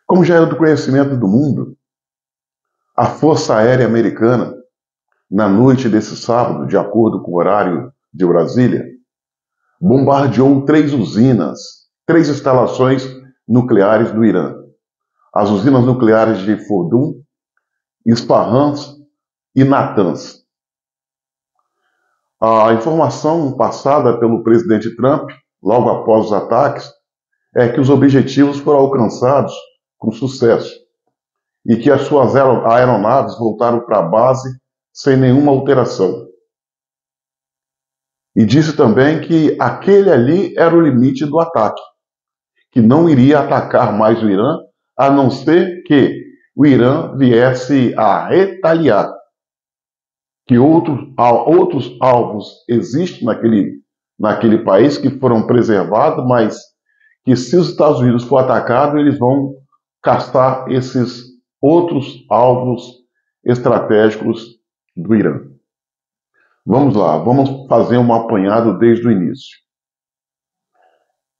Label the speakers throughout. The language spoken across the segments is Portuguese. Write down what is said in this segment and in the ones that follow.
Speaker 1: Como já é do conhecimento do mundo, a Força Aérea Americana, na noite desse sábado, de acordo com o horário de Brasília, bombardeou três usinas, três instalações nucleares do Irã. As usinas nucleares de Fordow, Isfahan e Natanz. A informação passada pelo presidente Trump, logo após os ataques, é que os objetivos foram alcançados com sucesso e que as suas aeronaves voltaram para a base sem nenhuma alteração. E disse também que aquele ali era o limite do ataque, que não iria atacar mais o Irã, a não ser que o Irã viesse a retaliar, que outros alvos existem naquele país que foram preservados, mas que se os Estados Unidos for atacado, eles vão castar esses outros alvos estratégicos do Irã. Vamos lá, vamos fazer um apanhado desde o início.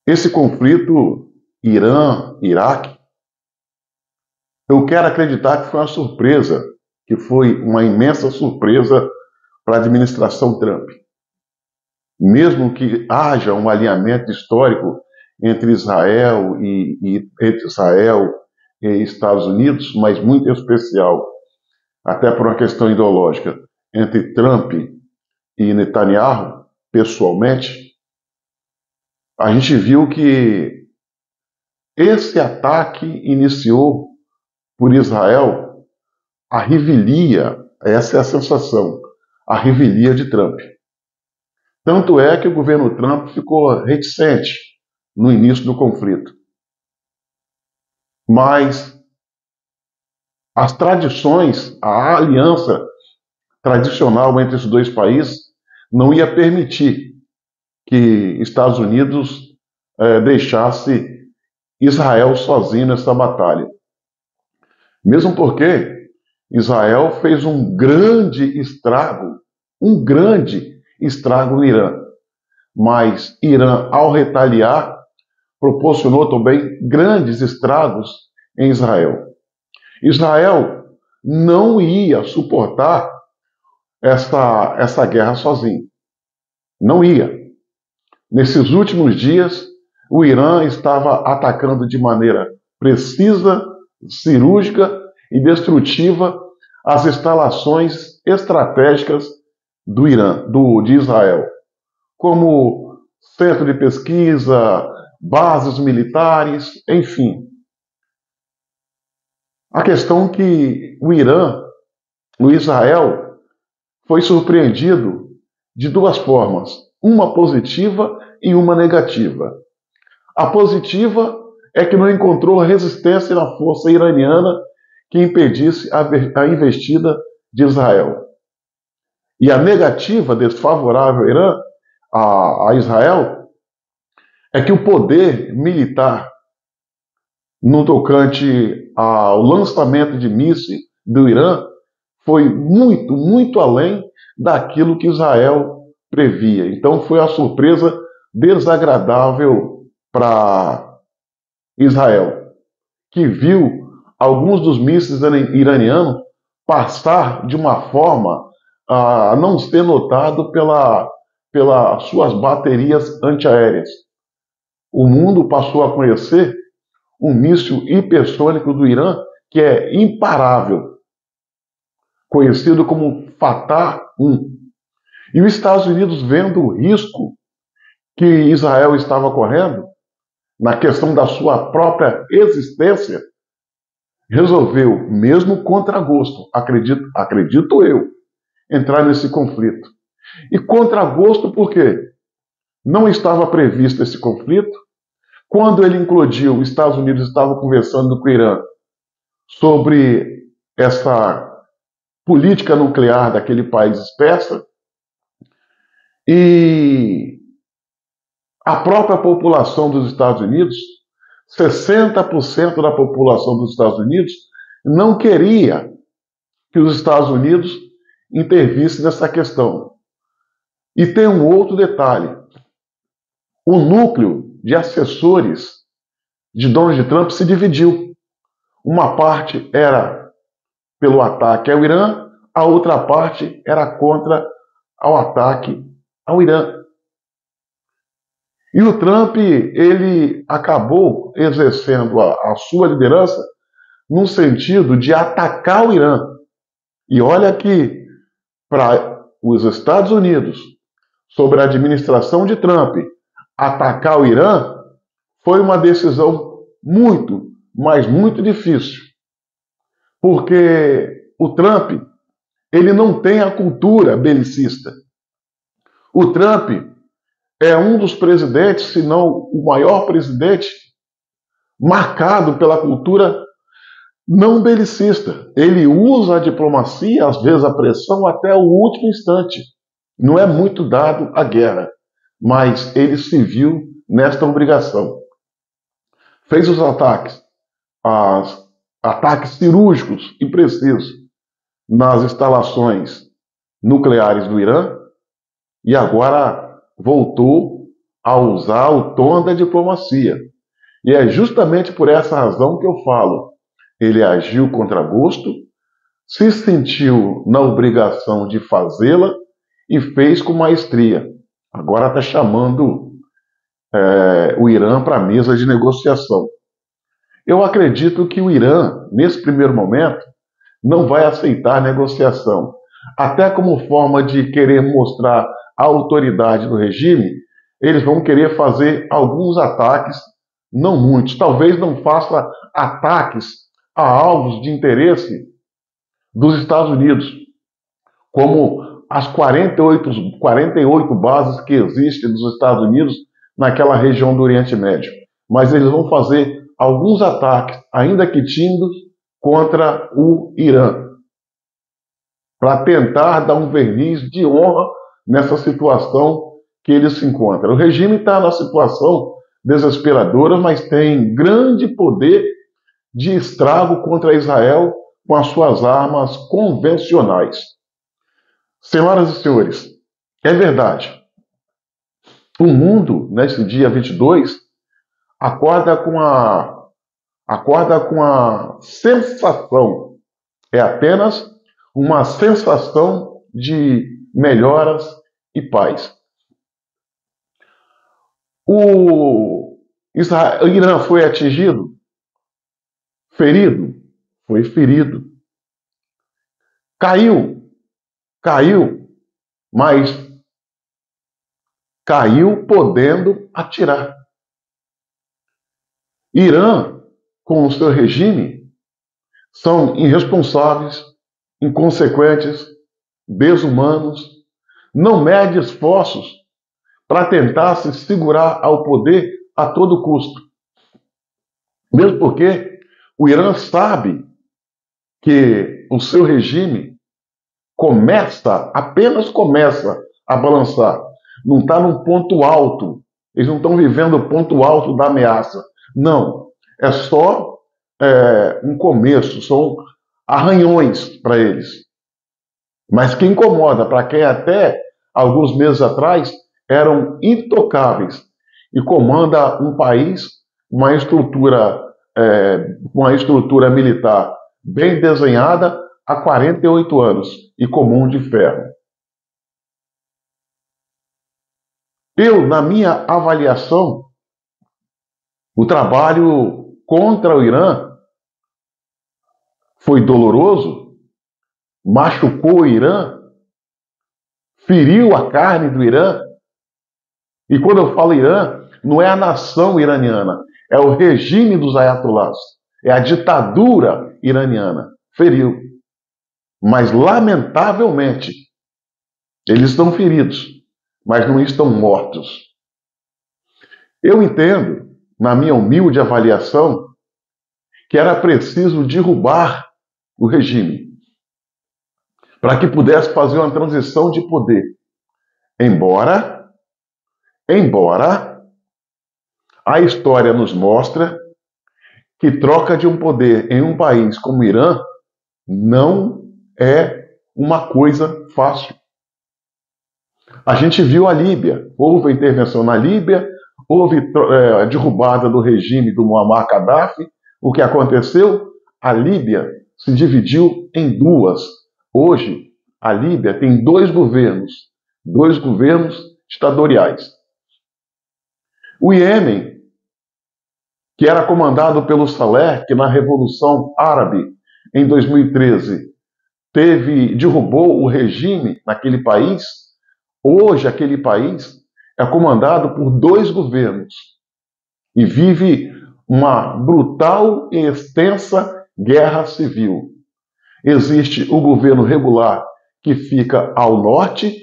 Speaker 1: Esse conflito Irã-Iraque, eu quero acreditar que foi uma surpresa, que foi uma imensa surpresa para a administração Trump. Mesmo que haja um alinhamento histórico entre Israel e Estados Unidos, mas muito especial, até por uma questão ideológica, entre Trump e Netanyahu, pessoalmente, a gente viu que esse ataque iniciou por Israel a revelia, essa é a sensação, a revelia de Trump. Tanto é que o governo Trump ficou reticente no início do conflito. Mas as tradições, a aliança tradicional entre os dois países não ia permitir que Estados Unidos deixasse Israel sozinho nessa batalha. Mesmo porque Israel fez um grande estrago no Irã. Mas Irã, ao retaliar, proporcionou também grandes estragos em Israel. Israel não ia suportar essa guerra sozinho. Não ia. Nesses últimos dias, o Irã estava atacando de maneira precisa, cirúrgica e destrutiva as instalações estratégicas do Irã, de Israel, como centro de pesquisa, bases militares, enfim. A questão é que o Irã, o Israel, foi surpreendido de duas formas, uma positiva e uma negativa. A positiva é que não encontrou resistência na força iraniana que impedisse a investida de Israel. E a negativa, desfavorável ao Irã, a Israel, é que o poder militar no tocante ao lançamento de mísseis do Irã foi muito, muito além daquilo que Israel previa. Então foi a surpresa desagradável para Israel, que viu alguns dos mísseis iranianos passar de uma forma a não ser notado pelas suas baterias antiaéreas. O mundo passou a conhecer um míssil hipersônico do Irã que é imparável, conhecido como Fatah-1. E os Estados Unidos, vendo o risco que Israel estava correndo, na questão da sua própria existência, resolveu, mesmo contra gosto, acredito eu, entrar nesse conflito. E contra gosto por quê? Não estava previsto esse conflito. Quando ele implodiu, os Estados Unidos estavam conversando com o Irã sobre essa política nuclear daquele país persa, e a própria população dos Estados Unidos, 60% da população dos Estados Unidos, não queria que os Estados Unidos intervissem nessa questão. E tem um outro detalhe. O núcleo de assessores de Donald Trump se dividiu. Uma parte era pelo ataque ao Irã, a outra parte era contra o ataque ao Irã. E o Trump, ele acabou exercendo a sua liderança no sentido de atacar o Irã. E olha que para os Estados Unidos, sobre a administração de Trump, atacar o Irã foi uma decisão muito, mas muito difícil. Porque o Trump, ele não tem a cultura belicista. O Trump é um dos presidentes, se não o maior presidente, marcado pela cultura não belicista. Ele usa a diplomacia, às vezes a pressão, até o último instante. Não é muito dado à guerra, mas ele se viu nesta obrigação. Fez os ataques cirúrgicos e precisos nas instalações nucleares do Irã e agora voltou a usar o tom da diplomacia. E é justamente por essa razão que eu falo. Ele agiu contra gosto, se sentiu na obrigação de fazê-la e fez com maestria. Agora está chamando o Irã para a mesa de negociação. Eu acredito que o Irã, nesse primeiro momento, não vai aceitar negociação. Até como forma de querer mostrar a autoridade do regime, eles vão querer fazer alguns ataques, não muitos, talvez não faça ataques a alvos de interesse dos Estados Unidos, como as 48 bases que existem dos Estados Unidos naquela região do Oriente Médio. Mas eles vão fazer alguns ataques, ainda que tímidos, contra o Irã, para tentar dar um verniz de honra nessa situação que ele se encontra. O regime está na situação desesperadora, mas tem grande poder de estrago contra Israel com as suas armas convencionais. Senhoras e senhores, é verdade. O mundo, nesse dia 22, acorda com a sensação, é apenas uma sensação de melhoras e paz. O Irã foi atingido? Ferido? Foi ferido. Caiu, mas caiu podendo atirar. Irã, com o seu regime, são irresponsáveis, inconsequentes, desumanos, não mede esforços para tentar se segurar ao poder a todo custo. Mesmo porque o Irã sabe que o seu regime apenas começa a balançar. Não está num ponto alto. Eles não estão vivendo o ponto alto da ameaça. Não. É só um começo. São arranhões para eles. Mas que incomoda para quem até alguns meses atrás eram intocáveis e comanda um país com uma estrutura militar bem desenhada há 48 anos e com mão de ferro. Eu, na minha avaliação, o trabalho contra o Irã foi doloroso, machucou o Irã, feriu a carne do Irã. E quando eu falo Irã, não é a nação iraniana, é o regime dos ayatollahs, é a ditadura iraniana. Feriu. Mas, lamentavelmente, eles estão feridos, mas não estão mortos. Eu entendo, na minha humilde avaliação, que era preciso derrubar o regime para que pudesse fazer uma transição de poder. Embora a história nos mostra que troca de um poder em um país como o Irã não é uma coisa fácil. A gente viu a Líbia, houve a intervenção na Líbia, houve a derrubada do regime do Muammar Gaddafi. O que aconteceu? a Líbia se dividiu em duas. Hoje, a Líbia tem dois governos ditatoriais. O Iêmen, que era comandado pelo Saleh, que na Revolução Árabe, em 2013, derrubou o regime naquele país. Hoje, aquele país é comandado por dois governos e vive uma brutal e extensa guerra civil. Existe o governo regular, que fica ao norte,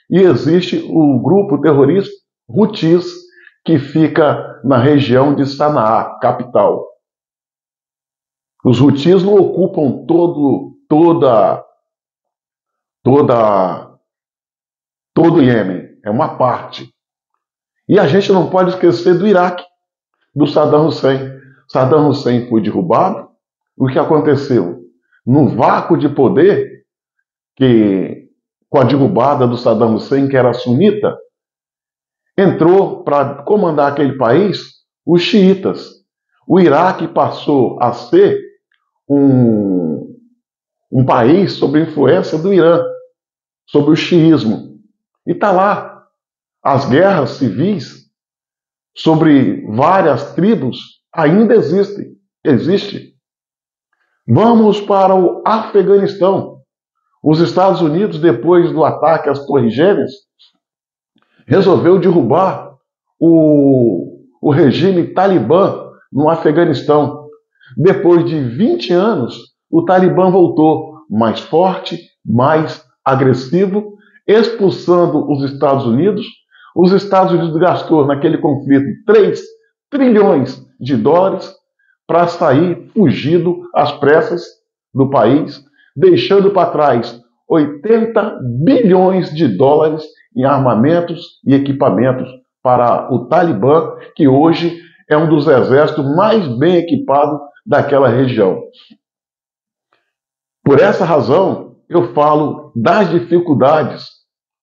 Speaker 1: e existe o grupo terrorista Houthis, que fica na região de Sanaa, capital. Os Houthis não ocupam todo o Iêmen, é uma parte. E a gente não pode esquecer do Iraque, do Saddam Hussein. Saddam Hussein foi derrubado. O que aconteceu? No vácuo de poder, que com a derrubada do Saddam Hussein, que era sunita, entrou para comandar aquele país os xiitas. O Iraque passou a ser um país sob influência do Irã, sob o xiismo. E está lá. As guerras civis sobre várias tribos ainda existem. Existe. Vamos para o Afeganistão. Os Estados Unidos, depois do ataque às Torres Gêmeas, resolveu derrubar o regime Talibã no Afeganistão. Depois de 20 anos, o Talibã voltou mais forte, mais agressivo, expulsando os Estados Unidos. Os Estados Unidos gastou naquele conflito 3 trilhões de dólares para sair fugido às pressas do país, deixando para trás 80 bilhões de dólares em armamentos e equipamentos para o Talibã, que hoje é um dos exércitos mais bem equipados daquela região. Por essa razão, eu falo das dificuldades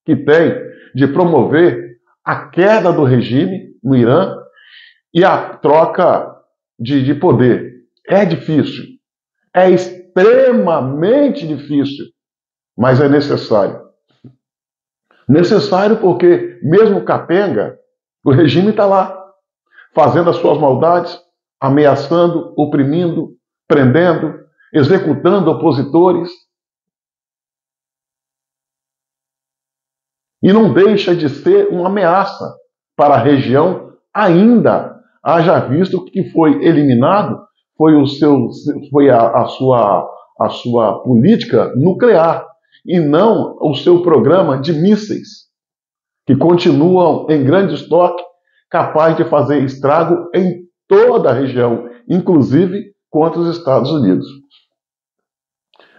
Speaker 1: que tem de promover a queda do regime no Irã e a troca de poder. É difícil, é extremamente difícil, mas é necessário. Necessário porque, mesmo capenga, o regime está lá, fazendo as suas maldades, ameaçando, oprimindo, prendendo, executando opositores. E não deixa de ser uma ameaça para a região ainda, haja visto que foi eliminado foi a sua política nuclear e não o seu programa de mísseis, que continuam em grande estoque, capaz de fazer estrago em toda a região, inclusive contra os Estados Unidos.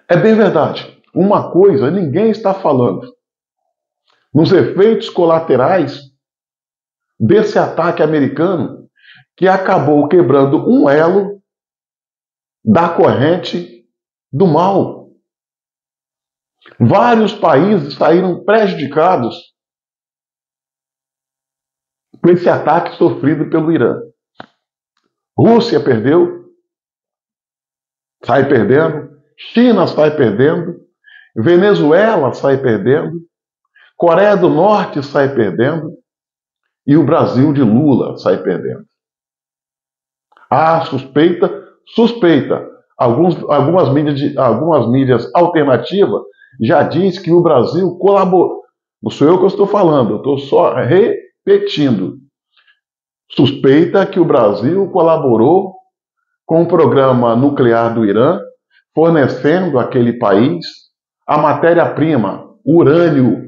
Speaker 1: É bem verdade. Uma coisa ninguém está falando. Nos efeitos colaterais desse ataque americano, que acabou quebrando um elo da corrente do mal. Vários países saíram prejudicados com esse ataque sofrido pelo Irã. Rússia perdeu, sai perdendo. China sai perdendo. Venezuela sai perdendo. Coreia do Norte sai perdendo. E o Brasil de Lula sai perdendo. Há suspeita. Algumas mídias alternativas já diz que o Brasil colaborou. Não sou eu que eu estou falando, eu estou só repetindo. Suspeita que o Brasil colaborou com o programa nuclear do Irã, fornecendo àquele país a matéria-prima, urânio.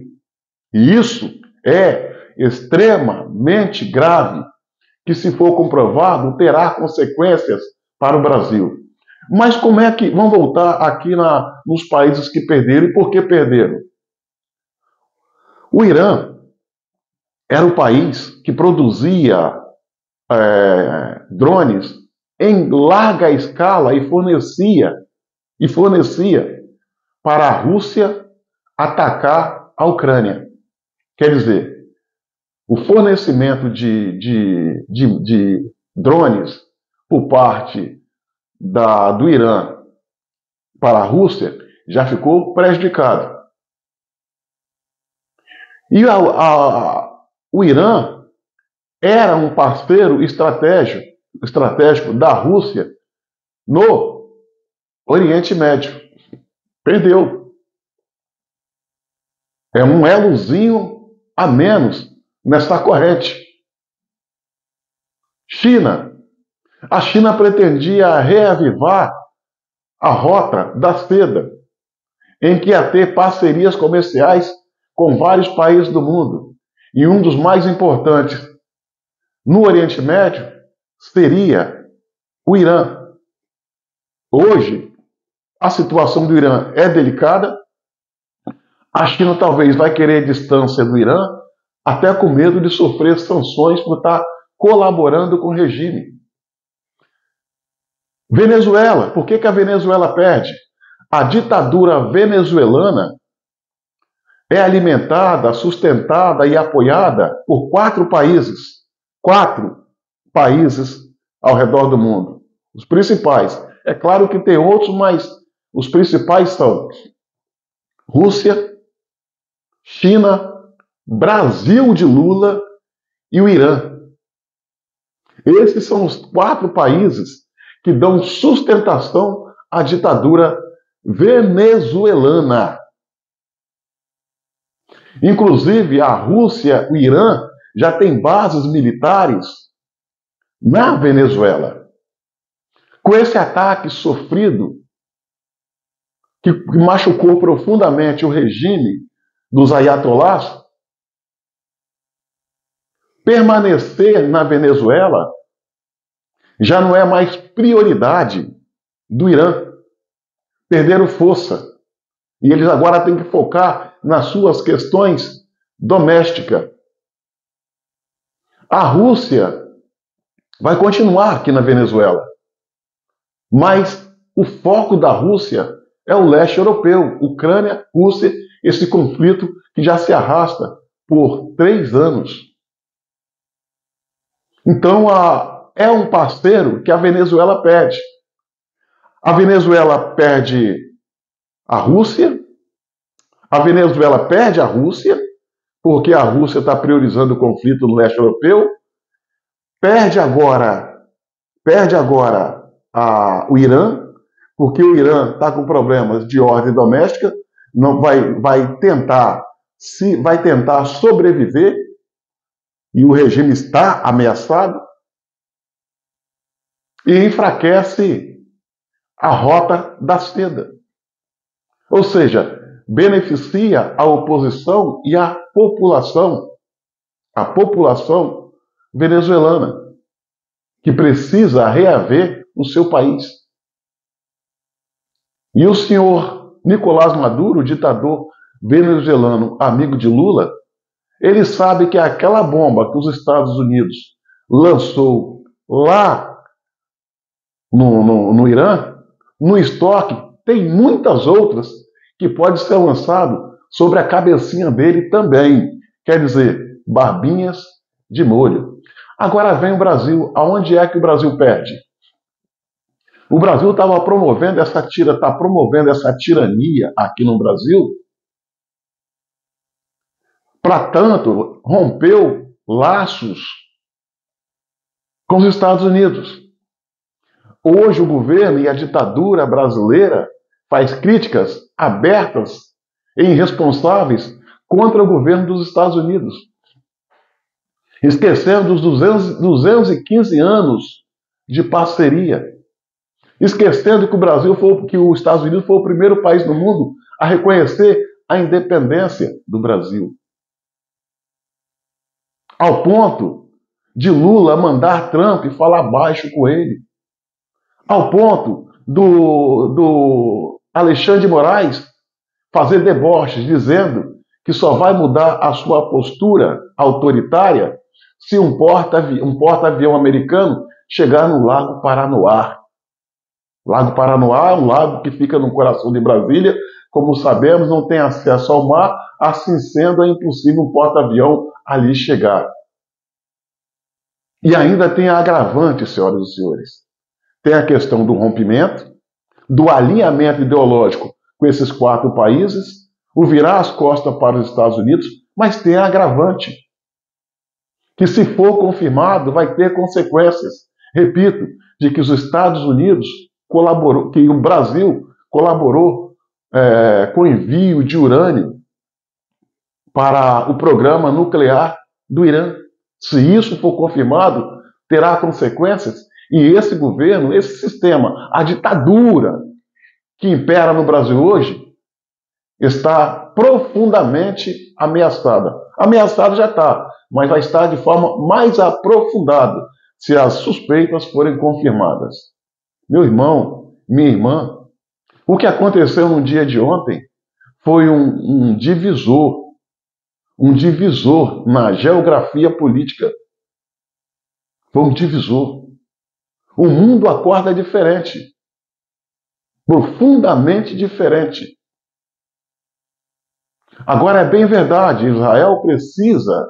Speaker 1: E isso é extremamente grave, que se for comprovado, terá consequências para o Brasil. Mas como é que... Vamos voltar aqui nos países que perderam. E por que perderam? O Irã era o país que produzia drones em larga escala e fornecia para a Rússia atacar a Ucrânia. Quer dizer, o fornecimento de drones por parte do Irã para a Rússia já ficou prejudicado. E o Irã era um parceiro estratégico da Rússia no Oriente Médio. Perdeu. É um elozinho a menos nessa corrente. China. A China pretendia reavivar a rota da seda, em que ia ter parcerias comerciais com vários países do mundo. E um dos mais importantes no Oriente Médio seria o Irã. Hoje, a situação do Irã é delicada. A China talvez vai querer distância do Irã, até com medo de sofrer sanções por estar colaborando com o regime. Venezuela, por que a Venezuela perde? A ditadura venezuelana é alimentada, sustentada e apoiada por 4 países. 4 países ao redor do mundo. Os principais. É claro que tem outros, mas os principais são Rússia, China, Brasil de Lula e o Irã. Esses são os 4 países que dão sustentação à ditadura venezuelana. Inclusive, a Rússia, o Irã, já tem bases militares na Venezuela. Com esse ataque sofrido, que machucou profundamente o regime dos ayatolás, permanecer na Venezuela já não é mais prioridade do Irã. Perderam força. E eles agora têm que focar nas suas questões domésticas. A Rússia vai continuar aqui na Venezuela. Mas o foco da Rússia é o leste europeu, Ucrânia, Rússia, esse conflito que já se arrasta por 3 anos. Então, é um parceiro que a Venezuela perde. A Venezuela perde a Rússia, a Venezuela perde a Rússia, porque a Rússia está priorizando o conflito no leste europeu, perde agora o Irã, porque o Irã está com problemas de ordem doméstica, não vai tentar sobreviver, e o regime está ameaçado, e enfraquece a rota da seda. Ou seja, beneficia a oposição e a população venezuelana, que precisa reaver o seu país. E o senhor Nicolás Maduro, ditador venezuelano, amigo de Lula, ele sabe que aquela bomba que os Estados Unidos lançou lá no Irã, no estoque, tem muitas outras que pode ser lançado sobre a cabecinha dele também. Quer dizer, barbinhas de molho. Agora vem o Brasil. Aonde é que o Brasil perde? O Brasil está promovendo essa tirania aqui no Brasil. Para tanto, rompeu laços com os Estados Unidos. Hoje o governo e a ditadura brasileira faz críticas abertas e irresponsáveis contra o governo dos Estados Unidos, esquecendo os 215 anos de parceria, esquecendo que os Estados Unidos foi o primeiro país do mundo a reconhecer a independência do Brasil, ao ponto de Lula mandar Trump falar baixo com ele, ao ponto do Alexandre de Moraes fazer deboches dizendo que só vai mudar a sua postura autoritária se um porta-avião americano chegar no Lago Paranoá. Lago Paranoá é um lago que fica no coração de Brasília. Como sabemos, não tem acesso ao mar, assim sendo, é impossível um porta-avião ali chegar. E ainda tem a agravante, senhoras e senhores. Tem a questão do rompimento, do alinhamento ideológico com esses 4 países, o virar as costas para os Estados Unidos, mas tem a agravante, que se for confirmado vai ter consequências, repito, de que os Estados Unidos colaborou, que o Brasil colaborou com o envio de urânio para o programa nuclear do Irã. Se isso for confirmado, terá consequências, e esse governo, esse sistema, a ditadura que impera no Brasil hoje, está profundamente ameaçada. Ameaçada já está, mas vai estar de forma mais aprofundada se as suspeitas forem confirmadas. Meu irmão, minha irmã, o que aconteceu no dia de ontem foi um divisor na geografia política. Foi um divisor. O mundo acorda diferente, profundamente diferente. Agora, é bem verdade, Israel precisa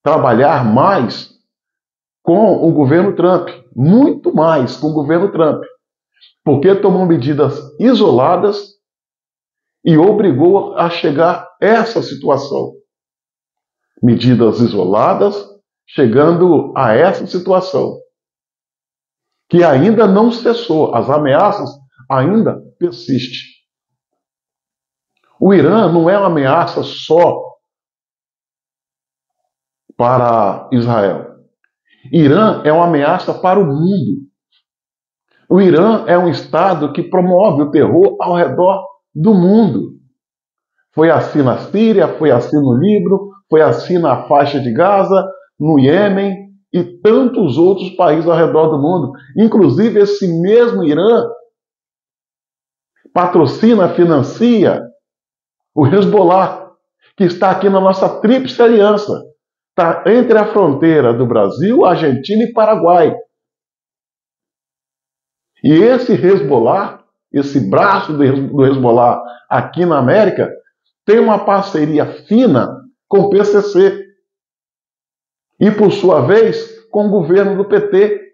Speaker 1: trabalhar mais com o governo Trump, muito mais com o governo Trump, porque tomou medidas isoladas e obrigou a chegar a essa situação. Medidas isoladas, chegando a essa situação, que ainda não cessou, as ameaças ainda persistem. O Irã não é uma ameaça só para Israel. Irã é uma ameaça para o mundo. O Irã é um Estado que promove o terror ao redor do mundo. Foi assim na Síria, foi assim no Líbano, foi assim na faixa de Gaza, no Iêmen e tantos outros países ao redor do mundo. Inclusive, esse mesmo Irã patrocina, financia o Hezbollah, que está aqui na nossa tríplice aliança. Está entre a fronteira do Brasil, Argentina e Paraguai. E esse Hezbollah, esse braço do Hezbollah aqui na América, tem uma parceria fina com o PCC. E, por sua vez, com o governo do PT.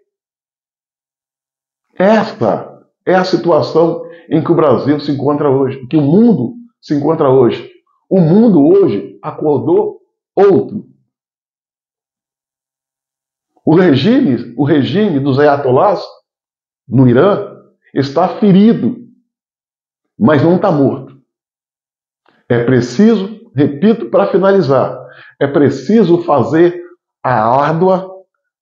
Speaker 1: Esta é a situação em que o Brasil se encontra hoje, que o mundo se encontra hoje. O mundo hoje acordou outro. O regime dos ayatolás no Irã está ferido, mas não está morto. É preciso, repito para finalizar, é preciso fazer a árdua,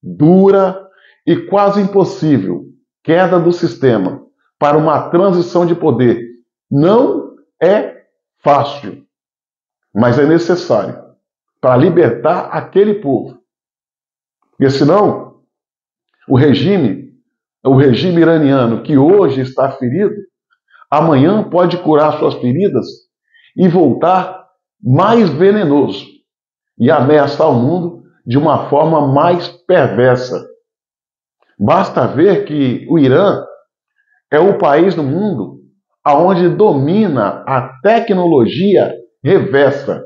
Speaker 1: dura e quase impossível queda do sistema para uma transição de poder. Não é fácil, mas é necessário para libertar aquele povo. Porque senão, o regime iraniano que hoje está ferido, amanhã pode curar suas feridas e voltar mais venenoso e ameaçar o mundo de uma forma mais perversa. Basta ver que o Irã é o país do mundo onde domina a tecnologia reversa.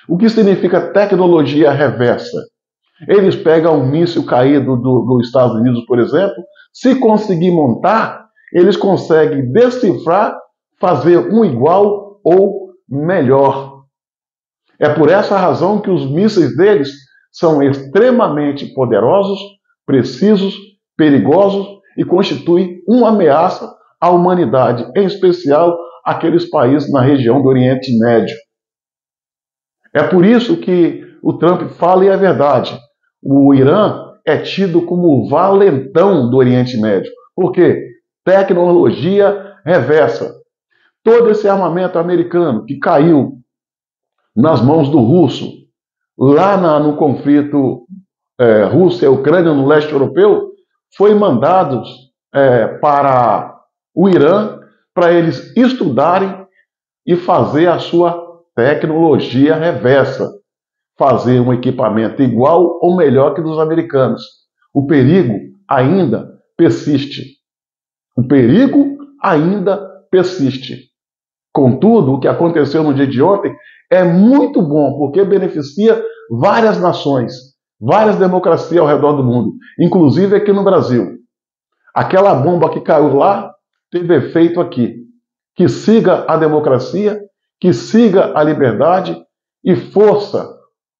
Speaker 1: O que significa tecnologia reversa? Eles pegam um míssil caído dos Estados Unidos, por exemplo, se conseguir montar, eles conseguem decifrar, fazer um igual ou melhor. É por essa razão que os mísseis deles são extremamente poderosos, precisos, perigosos e constituem uma ameaça à humanidade, em especial aqueles países na região do Oriente Médio. É por isso que o Trump fala, e é verdade, o Irã é tido como o valentão do Oriente Médio. Por quê? Tecnologia reversa. Todo esse armamento americano que caiu nas mãos do russo, lá no conflito Rússia-Ucrânia, no leste europeu, foi mandado para o Irã para eles estudarem e fazer a sua tecnologia reversa. Fazer um equipamento igual ou melhor que dos americanos. O perigo ainda persiste. O perigo ainda persiste. Contudo, o que aconteceu no dia de ontem é muito bom, porque beneficia várias nações, várias democracias ao redor do mundo, inclusive aqui no Brasil. Aquela bomba que caiu lá teve efeito aqui. Que siga a democracia, que siga a liberdade e força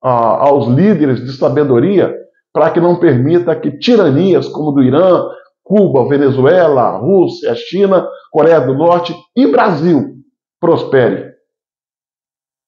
Speaker 1: aos líderes de sabedoria para que não permita que tiranias como do Irã, Cuba, Venezuela, Rússia, China, Coreia do Norte e Brasil prospere.